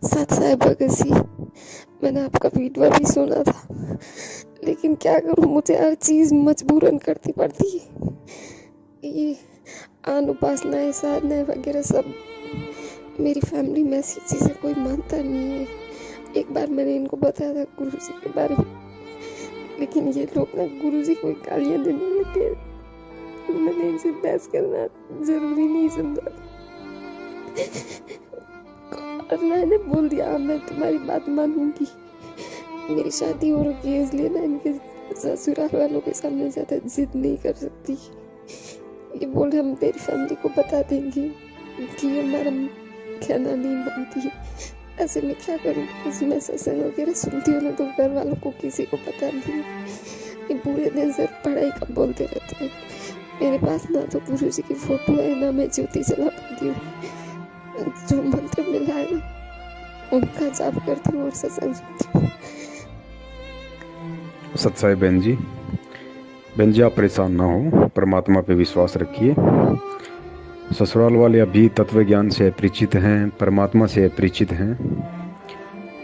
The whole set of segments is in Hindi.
सच है भगत सिंह, मैंने आपका वीडियो भी सुना था, लेकिन क्या करूं, मुझे हर चीज़ मजबूरन करनी पड़ती है। ये आन उपासनाएं साधनाएं वगैरह सब, मेरी फैमिली में ऐसी चीज़ें कोई मानता नहीं है। एक बार मैंने इनको बताया था गुरु जी के बारे में, लेकिन ये लोग ना गुरु जी को गालियाँ देने लगे। मैंने इनसे बहस करना जरूरी नहीं समझा और मैंने बोल दिया हाँ, मैं तुम्हारी बात मानूंगी। मेरी शादी हो रखी है, इसलिए ना इनके ससुराल वालों के सामने ज़्यादा जिद नहीं कर सकती। ये बोले हम तेरी फैमिली को बता देंगे कि हमारा कहना नहीं मानती है। ऐसे में क्या करूँ, मैं सत्संग वगैरह सुनती हूँ ना, तो घर वालों को किसी को पता नहीं है। ये पूरे दिन सिर्फ पढ़ाई का बोलते रहते हैं। मेरे पास ना तो गुरु जी की फोटो है, ना मैं ज्योति जला पाती हूँ। जो मंत्र मिला है ना, उनका जाप करती हूँ और सत्संग सुनती हूँ। सत्साई बहन जी आप परेशान ना हो, परमात्मा पे विश्वास रखिए। ससुराल वाले अभी तत्व ज्ञान से अपरिचित हैं, परमात्मा से अपरिचित हैं।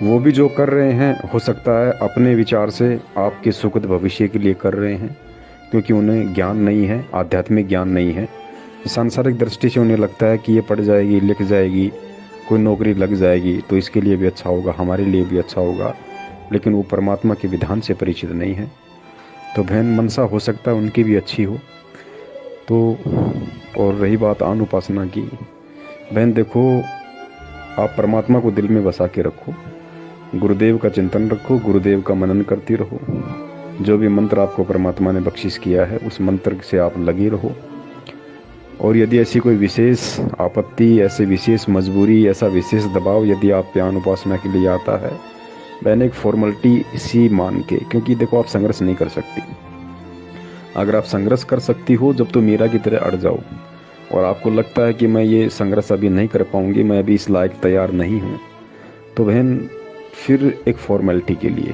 वो भी जो कर रहे हैं हो सकता है अपने विचार से आपके सुखद भविष्य के लिए कर रहे हैं, क्योंकि उन्हें ज्ञान नहीं है, आध्यात्मिक ज्ञान नहीं है। सांसारिक दृष्टि से उन्हें लगता है कि ये पढ़ जाएगी, लिख जाएगी, कोई नौकरी लग जाएगी तो इसके लिए भी अच्छा होगा, हमारे लिए भी अच्छा होगा, लेकिन वो परमात्मा के विधान से परिचित नहीं है। तो बहन मनसा हो सकता है उनकी भी अच्छी हो। तो और रही बात आन उपासना की, बहन देखो, आप परमात्मा को दिल में बसा के रखो, गुरुदेव का चिंतन रखो, गुरुदेव का मनन करती रहो। जो भी मंत्र आपको परमात्मा ने बख्शिश किया है उस मंत्र से आप लगे रहो। और यदि ऐसी कोई विशेष आपत्ति, ऐसी विशेष मजबूरी, ऐसा विशेष दबाव यदि आप ज्ञान उपासना के लिए आता है, मैंने एक फॉर्मेलिटी सी मान के, क्योंकि देखो आप संघर्ष नहीं कर सकती। अगर आप संघर्ष कर सकती हो जब तो मीरा की तरह अड़ जाओ, और आपको लगता है कि मैं ये संघर्ष अभी नहीं कर पाऊंगी, मैं अभी इस लायक तैयार नहीं हूँ, तो बहन फिर एक फॉर्मेलिटी के लिए,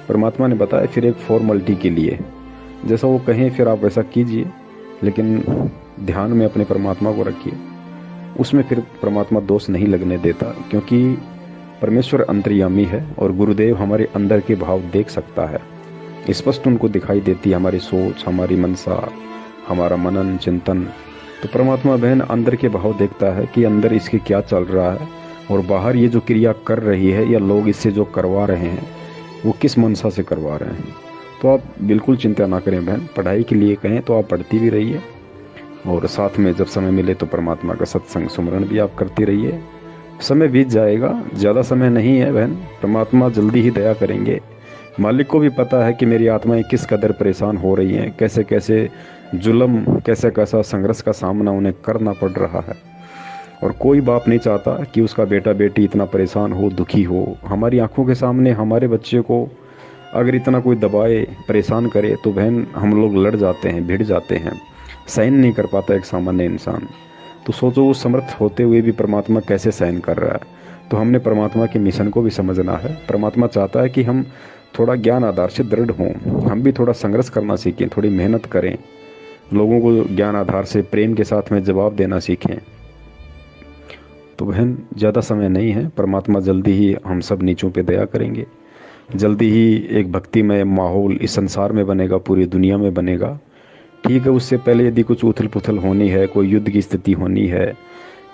परमात्मा ने बताया फिर एक फॉर्मेलिटी के लिए, जैसा वो कहें फिर आप वैसा कीजिए, लेकिन ध्यान में अपने परमात्मा को रखिए। उसमें फिर परमात्मा दोष नहीं लगने देता, क्योंकि परमेश्वर अंतर्यामी है और गुरुदेव हमारे अंदर के भाव देख सकता है। स्पष्ट उनको दिखाई देती है हमारी सोच, हमारी मनसा, हमारा मनन चिंतन। तो परमात्मा बहन अंदर के भाव देखता है कि अंदर इसके क्या चल रहा है, और बाहर ये जो क्रिया कर रही है या लोग इससे जो करवा रहे हैं वो किस मनसा से करवा रहे हैं। तो आप बिल्कुल चिंता ना करें बहन। पढ़ाई के लिए कहें तो आप पढ़ती भी रहिए, और साथ में जब समय मिले तो परमात्मा का सत्संग सुमरण भी आप करती रहिए। समय बीत जाएगा, ज़्यादा समय नहीं है बहन, परमात्मा जल्दी ही दया करेंगे। मालिक को भी पता है कि मेरी आत्माएं किस कदर परेशान हो रही हैं, कैसे कैसे जुल्म, कैसे कैसा संघर्ष का सामना उन्हें करना पड़ रहा है। और कोई बाप नहीं चाहता कि उसका बेटा बेटी इतना परेशान हो, दुखी हो। हमारी आंखों के सामने हमारे बच्चे को अगर इतना कोई दबाए, परेशान करे, तो बहन हम लोग लड़ जाते हैं, भिड़ जाते हैं, सहन नहीं कर पाता एक सामान्य इंसान। तो सोचो उस समर्थ होते हुए भी परमात्मा कैसे सहन कर रहा है। तो हमने परमात्मा के मिशन को भी समझना है। परमात्मा चाहता है कि हम थोड़ा ज्ञान आधार से दृढ़ हों, हम भी थोड़ा संघर्ष करना सीखें, थोड़ी मेहनत करें, लोगों को ज्ञान आधार से प्रेम के साथ में जवाब देना सीखें। तो बहन ज़्यादा समय नहीं है, परमात्मा जल्दी ही हम सब नीचों पे दया करेंगे। जल्दी ही एक भक्तिमय माहौल इस संसार में बनेगा, पूरी दुनिया में बनेगा। ठीक है, उससे पहले यदि कुछ उथल पुथल होनी है, कोई युद्ध की स्थिति होनी है,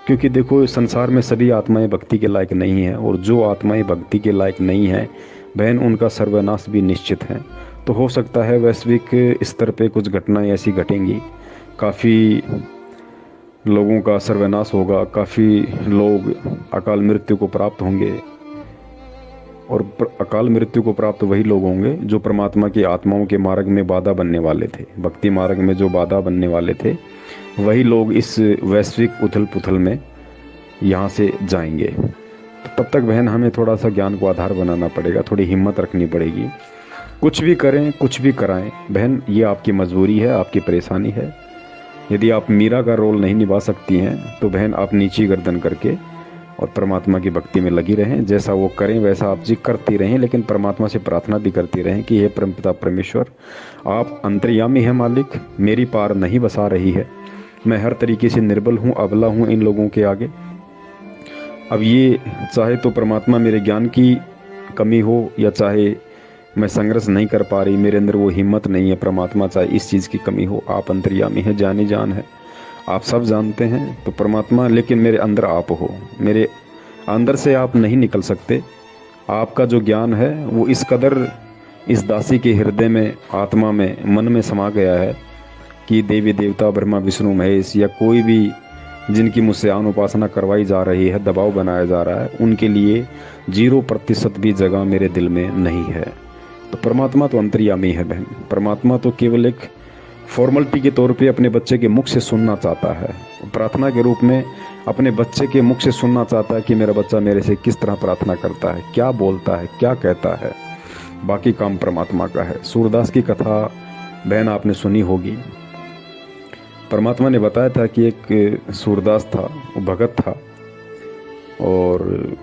क्योंकि देखो संसार में सभी आत्माएं भक्ति के लायक नहीं हैं, और जो आत्माएं भक्ति के लायक नहीं हैं बहन, उनका सर्वनाश भी निश्चित है। तो हो सकता है वैश्विक स्तर पे कुछ घटनाएं ऐसी घटेंगी, काफ़ी लोगों का सर्वनाश होगा, काफ़ी लोग अकाल मृत्यु को प्राप्त होंगे। और अकाल मृत्यु को प्राप्त वही लोग होंगे जो परमात्मा की आत्माओं के मार्ग में बाधा बनने वाले थे, भक्ति मार्ग में जो बाधा बनने वाले थे, वही लोग इस वैश्विक उथल पुथल में यहाँ से जाएंगे। तो तब तक बहन हमें थोड़ा सा ज्ञान को आधार बनाना पड़ेगा, थोड़ी हिम्मत रखनी पड़ेगी। कुछ भी करें, कुछ भी कराएं बहन, ये आपकी मजबूरी है, आपकी परेशानी है। यदि आप मीरा का रोल नहीं निभा सकती हैं तो बहन आप नीची गर्दन करके और परमात्मा की भक्ति में लगी रहें। जैसा वो करें वैसा आप जी करती रहें, लेकिन परमात्मा से प्रार्थना भी करती रहें कि हे परमपिता परमेश्वर, आप अंतर्यामी हैं मालिक, मेरी पार नहीं बसा रही है, मैं हर तरीके से निर्बल हूँ, अबला हूँ इन लोगों के आगे। अब ये चाहे तो परमात्मा मेरे ज्ञान की कमी हो, या चाहे मैं संघर्ष नहीं कर पा रही, मेरे अंदर वो हिम्मत नहीं है, परमात्मा चाहे इस चीज़ की कमी हो, आप अंतर्यामी है, जानी जान है, आप सब जानते हैं। तो परमात्मा, लेकिन मेरे अंदर आप हो, मेरे अंदर से आप नहीं निकल सकते। आपका जो ज्ञान है वो इस कदर इस दासी के हृदय में, आत्मा में, मन में समा गया है कि देवी देवता, ब्रह्मा विष्णु महेश, या कोई भी जिनकी मुझसे अनुपासना करवाई जा रही है, दबाव बनाया जा रहा है, उनके लिए 0% भी जगह मेरे दिल में नहीं है। तो परमात्मा तो अंतर्यामी है बहन। परमात्मा तो केवल एक फॉर्मेलिटी के तौर पे अपने बच्चे के मुख से सुनना चाहता है, प्रार्थना के रूप में अपने बच्चे के मुख से सुनना चाहता है कि मेरा बच्चा मेरे से किस तरह प्रार्थना करता है, क्या बोलता है, क्या कहता है। बाकी काम परमात्मा का है। सूरदास की कथा बहन आपने सुनी होगी। परमात्मा ने बताया था कि एक सूरदास था, वो भगत था, और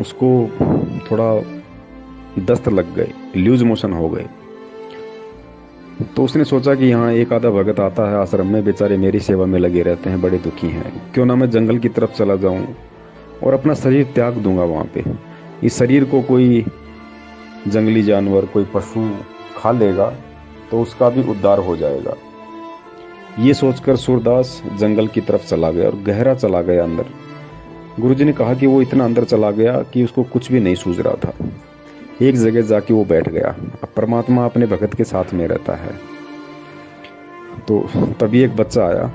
उसको थोड़ा दस्त लग गए, लूज मोशन हो गए। तो उसने सोचा कि यहाँ एक आधा भगत आता है आश्रम में, बेचारे मेरी सेवा में लगे रहते हैं, बड़े दुखी हैं, क्यों ना मैं जंगल की तरफ चला जाऊं और अपना शरीर त्याग दूंगा वहाँ पे। इस शरीर को कोई जंगली जानवर, कोई पशु खा लेगा तो उसका भी उद्धार हो जाएगा। ये सोचकर सूरदास जंगल की तरफ चला गया और गहरा चला गया अंदर। गुरुजी ने कहा कि वो इतना अंदर चला गया कि उसको कुछ भी नहीं सूझ रहा था। एक जगह जाके वो बैठ गया। अब परमात्मा अपने भगत के साथ में रहता है। तो तभी एक बच्चा आया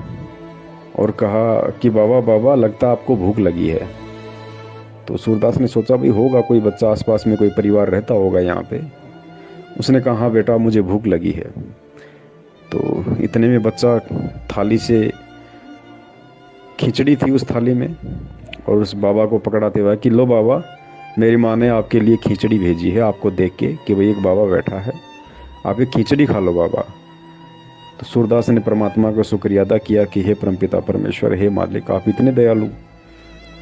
और कहा कि बाबा बाबा, लगता आपको भूख लगी है। तो सूरदास ने सोचा भाई होगा कोई बच्चा, आसपास में कोई परिवार रहता होगा यहाँ पे। उसने कहा हाँ बेटा, मुझे भूख लगी है। तो इतने में बच्चा थाली से, खिचड़ी थी उस थाली में, और उस बाबा को पकड़ाते हुआ कि लो बाबा, मेरी माँ ने आपके लिए खिचड़ी भेजी है, आपको देख के कि भाई एक बाबा बैठा है, आप एक खिचड़ी खा लो बाबा। तो सूरदास ने परमात्मा का शुक्रिया अदा किया कि हे परमपिता परमेश्वर, हे मालिक, आप इतने दयालु।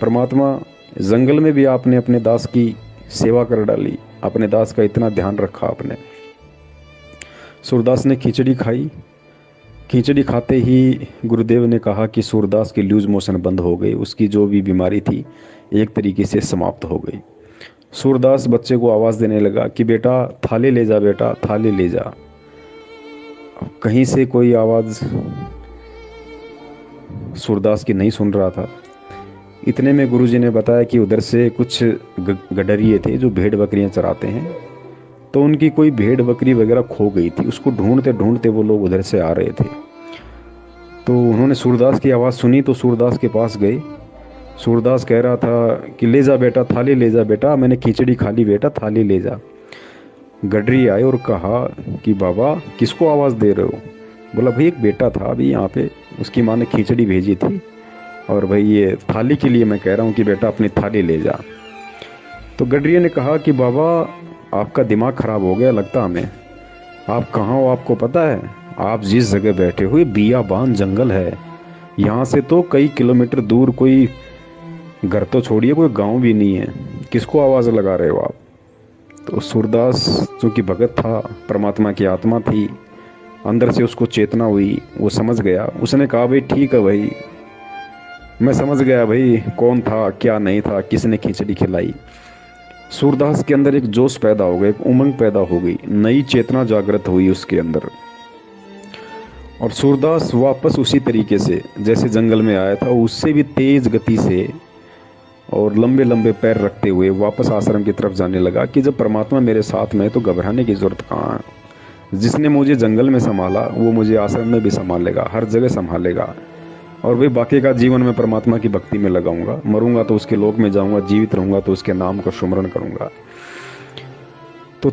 परमात्मा, जंगल में भी आपने अपने दास की सेवा कर डाली, अपने दास का इतना ध्यान रखा आपने। सूरदास ने खिचड़ी खाई। खिचड़ी खाते ही गुरुदेव ने कहा कि सूरदास की लूज मोशन बंद हो गई, उसकी जो भी बीमारी थी एक तरीके से समाप्त हो गई। सूरदास बच्चे को आवाज़ देने लगा कि बेटा थाली ले जा, बेटा थाली ले जा। कहीं से कोई आवाज़ सूरदास की नहीं सुन रहा था। इतने में गुरुजी ने बताया कि उधर से कुछ गडरिए थे जो भेड़ बकरियां चराते हैं, तो उनकी कोई भेड़ बकरी वगैरह खो गई थी। उसको ढूंढते ढूंढते वो लोग उधर से आ रहे थे। तो उन्होंने सूरदास की आवाज़ सुनी तो सूरदास के पास गए। सूरदास कह रहा था कि ले जा बेटा, थाली ले जा बेटा, मैंने खिचड़ी खा ली बेटा, थाली ले जा। गडरी आए और कहा कि बाबा किसको आवाज़ दे रहे हो? बोला भाई एक बेटा था अभी यहाँ पे, उसकी माँ ने खिचड़ी भेजी थी, और भाई ये थाली के लिए मैं कह रहा हूँ कि बेटा अपनी थाली ले जा। तो गडरिया ने कहा कि बाबा आपका दिमाग ख़राब हो गया लगता हमें, आप कहाँ हो आपको पता है? आप जिस जगह बैठे हुए बियाबान जंगल है, यहाँ से तो कई किलोमीटर दूर, कोई घर तो छोड़िए कोई गांव भी नहीं है, किसको आवाज़ लगा रहे हो आप? तो सूरदास चूँकि भगत था, परमात्मा की आत्मा थी, अंदर से उसको चेतना हुई, वो समझ गया। उसने कहा भाई ठीक है भाई, मैं समझ गया भाई कौन था क्या नहीं था, किसने खिचड़ी खिलाई। सूरदास के अंदर एक जोश पैदा हो गया, एक उमंग पैदा हो गई, नई चेतना जागृत हुई उसके अंदर। और सूरदास वापस उसी तरीके से जैसे जंगल में आया था, उससे भी तेज गति से और लंबे लंबे पैर रखते हुए वापस आश्रम की तरफ जाने लगा कि जब परमात्मा मेरे साथ में है तो घबराने की जरूरत कहाँ है। जिसने मुझे जंगल में संभाला वो मुझे आश्रम में भी संभालेगा, हर जगह संभालेगा। और वही बाकी का जीवन में परमात्मा की भक्ति में लगाऊंगा, मरूंगा तो उसके लोक में जाऊंगा, जीवित रहूंगा तो उसके नाम का सुमरण करूंगा। तो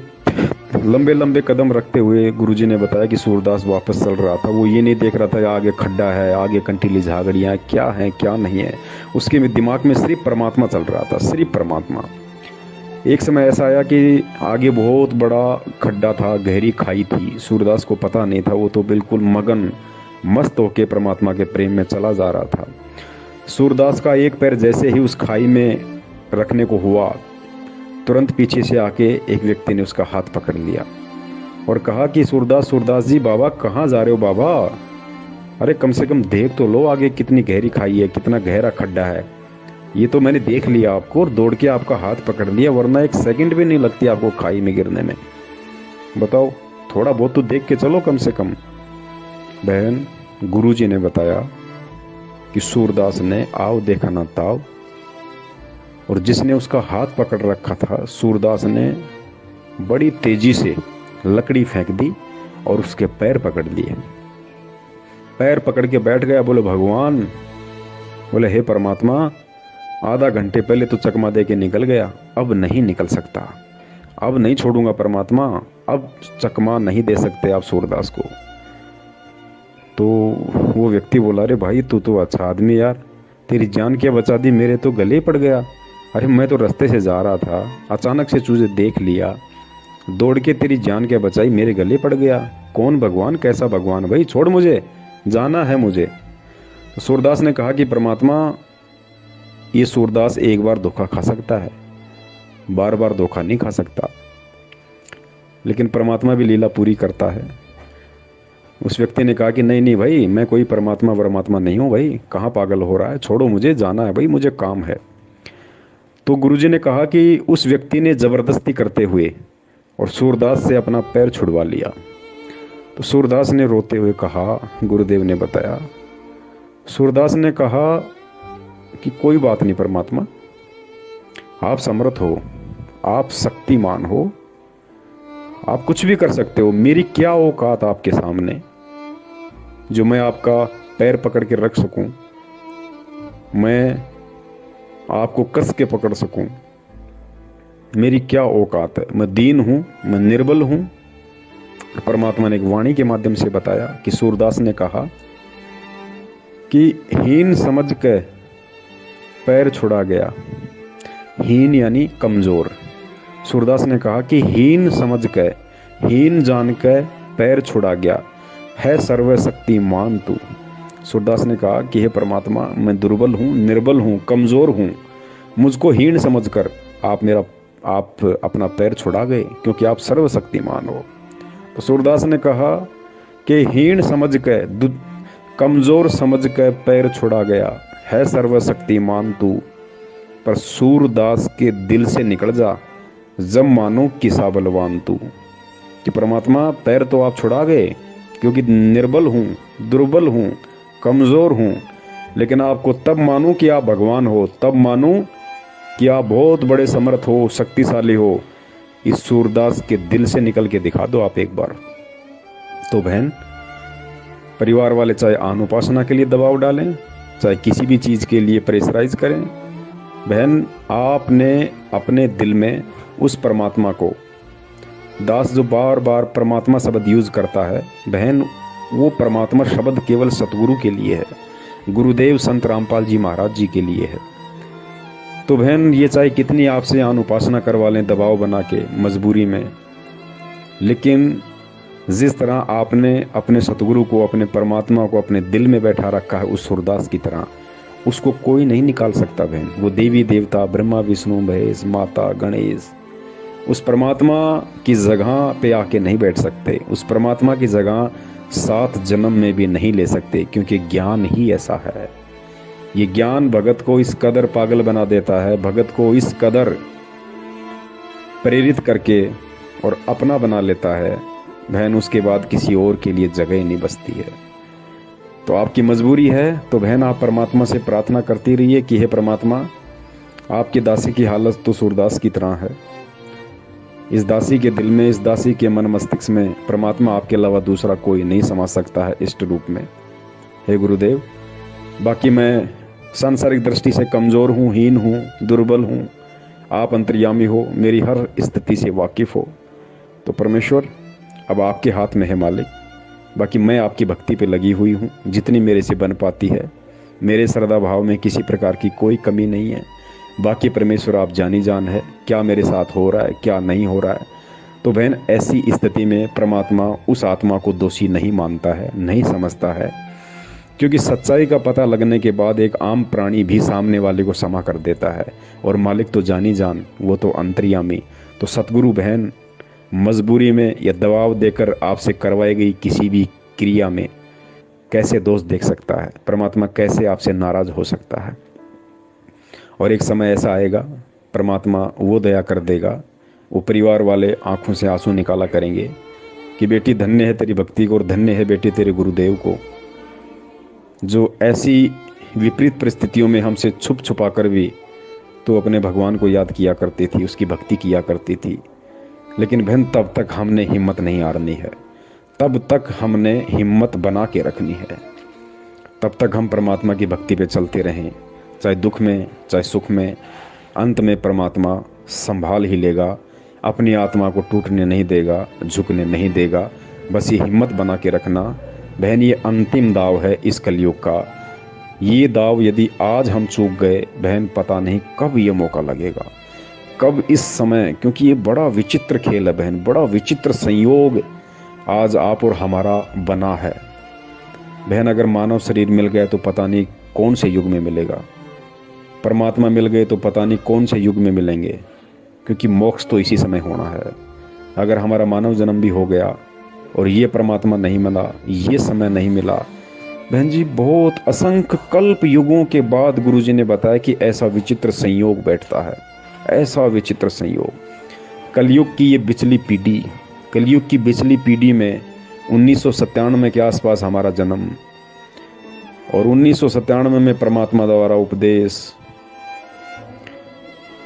लंबे लंबे कदम रखते हुए गुरुजी ने बताया कि सूरदास वापस चल रहा था। वो ये नहीं देख रहा था आगे खड्डा है, आगे कंटीली झागड़ियाँ क्या है क्या नहीं है, उसके दिमाग में सिर्फ परमात्मा चल रहा था, सिर्फ परमात्मा। एक समय ऐसा आया कि आगे बहुत बड़ा खड्डा था, गहरी खाई थी, सूरदास को पता नहीं था, वो तो बिल्कुल मगन मस्त होके परमात्मा के प्रेम में चला जा रहा था। सूरदास का एक पैर जैसे ही उस खाई में रखने को हुआ, तुरंत पीछे से आके एक व्यक्ति ने उसका हाथ पकड़ लिया और कहा कि सूरदास, सूरदास जी बाबा कहाँ जा रहे हो बाबा? अरे कम से कम देख तो लो आगे कितनी गहरी खाई है, कितना गहरा खड्डा है। ये तो मैंने देख लिया आपको और दौड़ के आपका हाथ पकड़ लिया, वरना एक सेकंड भी नहीं लगती आपको खाई में गिरने में। बताओ, थोड़ा बहुत तो देख के चलो कम से कम। बहन, गुरुजी ने बताया कि सूरदास ने आव देखा ना ताव, और जिसने उसका हाथ पकड़ रखा था, सूरदास ने बड़ी तेजी से लकड़ी फेंक दी और उसके पैर पकड़ लिए। पैर पकड़ के बैठ गया। बोले भगवान, बोले हे परमात्मा, आधा घंटे पहले तो चकमा दे के निकल गया, अब नहीं निकल सकता, अब नहीं छोड़ूंगा परमात्मा, अब चकमा नहीं दे सकते आप सूरदास को। तो वो व्यक्ति बोला, अरे भाई तू तो अच्छा आदमी यार, तेरी जान क्या बचा दी, मेरे तो गले पड़ गया। अरे मैं तो रास्ते से जा रहा था, अचानक से तुझे देख लिया, दौड़ के तेरी जान क्या बचाई, मेरे गले पड़ गया। कौन भगवान, कैसा भगवान, भाई छोड़ मुझे, जाना है मुझे। तो सूरदास ने कहा कि परमात्मा, ये सूरदास एक बार धोखा खा सकता है, बार बार धोखा नहीं खा सकता, लेकिन परमात्मा भी लीला पूरी करता है। उस व्यक्ति ने कहा कि नहीं नहीं भाई, मैं कोई परमात्मा नहीं हूँ भाई, कहाँ पागल हो रहा है, छोड़ो मुझे, जाना है भाई, मुझे काम है। तो गुरुजी ने कहा कि उस व्यक्ति ने जबरदस्ती करते हुए और सूरदास से अपना पैर छुड़वा लिया। तो सूरदास ने रोते हुए कहा, गुरुदेव ने बताया, सूरदास ने कहा कि कोई बात नहीं परमात्मा, आप समर्थ हो, आप शक्तिमान हो, आप कुछ भी कर सकते हो, मेरी क्या औकात आपके सामने जो मैं आपका पैर पकड़ के रख सकूं, मैं आपको कस के पकड़ सकूं, मेरी क्या औकात है, मैं दीन हूं, मैं निर्बल हूं। परमात्मा ने एक वाणी के माध्यम से बताया कि सूरदास ने कहा कि हीन समझ के पैर छुड़ा गया। हीन यानी कमजोर। सूरदास ने कहा कि हीन समझ के, हीन जान के पैर छुड़ा गया, है सर्वशक्तिमान तू। सूरदास ने कहा कि हे परमात्मा, मैं दुर्बल हूँ, निर्बल हूँ, कमजोर हूँ, मुझको हीन समझकर आप अपना पैर छुड़ा गए, क्योंकि आप सर्वशक्तिमान हो। तो सूरदास ने कहा कि हीन समझ के, कमजोर समझ के पैर छुड़ा गया, है सर्वशक्तिमान तू, पर सूरदास के दिल से निकल जा, जब मानो किसा बलवान तू। कि परमात्मा, पैर तो आप छुड़ा गए क्योंकि निर्बल हूँ, दुर्बल हूँ, कमजोर हूँ, लेकिन आपको तब मानूं कि आप भगवान हो, तब मानूं कि आप बहुत बड़े समर्थ हो, शक्तिशाली हो। इस सूरदास के दिल से निकल के दिखा दो आप एक बार। तो बहन, परिवार वाले चाहे अनुपासना के लिए दबाव डालें, चाहे किसी भी चीज़ के लिए प्रेशराइज करें, बहन आपने अपने दिल में उस परमात्मा को, दास जो बार बार परमात्मा शब्द यूज करता है, बहन वो परमात्मा शब्द केवल सतगुरु के लिए है, गुरुदेव संत रामपाल जी महाराज जी के लिए है। तो बहन, ये चाहे कितनी आपसे अनुपासना करवा लें दबाव बना के, मजबूरी में, लेकिन जिस तरह आपने अपने सतगुरु को, अपने परमात्मा को अपने दिल में बैठा रखा है उस सूरदास की तरह, उसको कोई नहीं निकाल सकता बहन। वो देवी देवता, ब्रह्मा विष्णु महेश, माता गणेश उस परमात्मा की जगह पे आके नहीं बैठ सकते, उस परमात्मा की जगह 7 जन्म में भी नहीं ले सकते, क्योंकि ज्ञान ही ऐसा है। ये ज्ञान भगत को इस कदर पागल बना देता है, भगत को इस कदर प्रेरित करके और अपना बना लेता है बहन, उसके बाद किसी और के लिए जगह ही नहीं बचती है। तो आपकी मजबूरी है, तो बहन आप परमात्मा से प्रार्थना करती रहिए कि हे परमात्मा, आपकी दासी की हालत तो सूरदास की तरह है, इस दासी के दिल में, इस दासी के मन मस्तिष्क में परमात्मा आपके अलावा दूसरा कोई नहीं समा सकता है इष्ट रूप में। हे गुरुदेव, बाकी मैं सांसारिक दृष्टि से कमज़ोर हूँ, हीन हूँ, दुर्बल हूँ, आप अंतर्यामी हो, मेरी हर स्थिति से वाकिफ़ हो। तो परमेश्वर अब आपके हाथ में है मालिक, बाकी मैं आपकी भक्ति पे लगी हुई हूँ, जितनी मेरे से बन पाती है। मेरे श्रद्धा भाव में किसी प्रकार की कोई कमी नहीं है। बाकी परमेश्वर आप जानी जान है, क्या मेरे साथ हो रहा है, क्या नहीं हो रहा है। तो बहन, ऐसी स्थिति में परमात्मा उस आत्मा को दोषी नहीं मानता है, नहीं समझता है, क्योंकि सच्चाई का पता लगने के बाद एक आम प्राणी भी सामने वाले को क्षमा कर देता है, और मालिक तो जानी जान, वो तो अंतर्यामी। तो सतगुरु बहन, मजबूरी में या दबाव देकर आपसे करवाई गई किसी भी क्रिया में कैसे दोष देख सकता है? परमात्मा कैसे आपसे नाराज हो सकता है? और एक समय ऐसा आएगा परमात्मा वो दया कर देगा, वो परिवार वाले आंखों से आंसू निकाला करेंगे कि बेटी धन्य है तेरी भक्ति को और धन्य है बेटी तेरे गुरुदेव को, जो ऐसी विपरीत परिस्थितियों में हमसे छुप छुपा कर भी तो अपने भगवान को याद किया करती थी, उसकी भक्ति किया करती थी। लेकिन बहन तब तक हमने हिम्मत नहीं हारनी है, तब तक हमने हिम्मत बना के रखनी है, तब तक हम परमात्मा की भक्ति पे चलते रहें, चाहे दुख में चाहे सुख में। अंत में परमात्मा संभाल ही लेगा, अपनी आत्मा को टूटने नहीं देगा, झुकने नहीं देगा। बस ये हिम्मत बना के रखना बहन, ये अंतिम दाव है इस कलयुग का। ये दाव यदि आज हम चूक गए बहन, पता नहीं कब ये मौका लगेगा, कब इस समय, क्योंकि ये बड़ा विचित्र खेल है बहन, बड़ा विचित्र संयोग आज आप और हमारा बना है बहन। अगर मानव शरीर मिल गया तो पता नहीं कौन से युग में मिलेगा, परमात्मा मिल गए तो पता नहीं कौन से युग में मिलेंगे, क्योंकि मोक्ष तो इसी समय होना है। अगर हमारा मानव जन्म भी हो गया और ये परमात्मा नहीं मिला, ये समय नहीं मिला बहन जी, बहुत असंख्य कल्प युगों के बाद गुरुजी ने बताया कि ऐसा विचित्र संयोग बैठता है, ऐसा विचित्र संयोग। कलयुग की ये बिचली पीढ़ी, कलयुग की बिचली पीढ़ी में 1997 के आसपास हमारा जन्म, और 1997 में परमात्मा द्वारा उपदेश,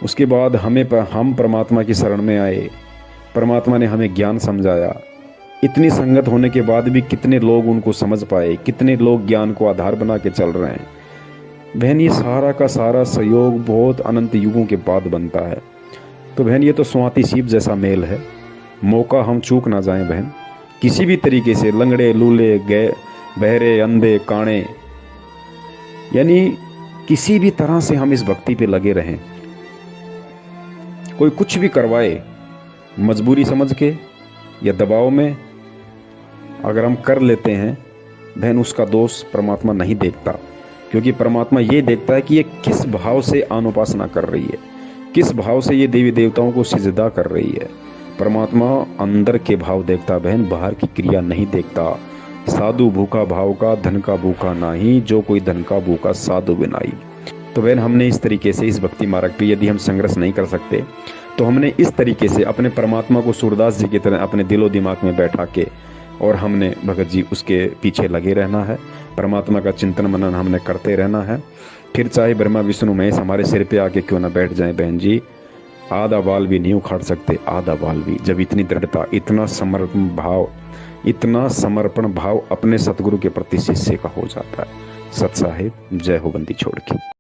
उसके बाद हम परमात्मा की शरण में आए, परमात्मा ने हमें ज्ञान समझाया। इतनी संगत होने के बाद भी कितने लोग उनको समझ पाए, कितने लोग ज्ञान को आधार बना के चल रहे हैं बहन। ये सारा का सारा सहयोग बहुत अनंत युगों के बाद बनता है। तो बहन ये तो स्वाति सीप जैसा मेल है, मौका हम चूक ना जाएं बहन, किसी भी तरीके से। लंगड़े लूले गए, बहरे अंधे काणे, यानी किसी भी तरह से हम इस भक्ति पे लगे रहें। कोई कुछ भी करवाए मजबूरी समझ के या दबाव में अगर हम कर लेते हैं बहन, उसका दोष परमात्मा नहीं देखता, क्योंकि परमात्मा ये देखता है कि ये किस भाव से अनुपासना कर रही है, किस भाव से ये देवी देवताओं को सिजदा कर रही है। परमात्मा अंदर के भाव देखता बहन, बाहर की क्रिया नहीं देखता। साधु भूखा भाव का, धन का भूखा नाही, जो कोई धन का भूखा साधु बिनाई। तो बहन हमने इस तरीके से इस भक्ति मार्ग पे यदि हम संघर्ष नहीं कर सकते तो हमने इस तरीके से अपने परमात्मा को सूरदास जी की तरह अपने दिलो दिमाग में बैठा के और हमने भगत जी उसके पीछे लगे रहना है। परमात्मा का चिंतन मनन हमने करते रहना है। फिर चाहे ब्रह्मा विष्णु महेश हमारे सिर पे आके क्यों ना बैठ जाए बहन जी, आधा बाल भी नहीं उखाड़ सकते, आधा बाल भी। जब इतनी दृढ़ता, इतना समर्पण भाव, इतना समर्पण भाव अपने सतगुरु के प्रति शिष्य का हो जाता है। सत साहिब जय हो बंदी छोड़ के।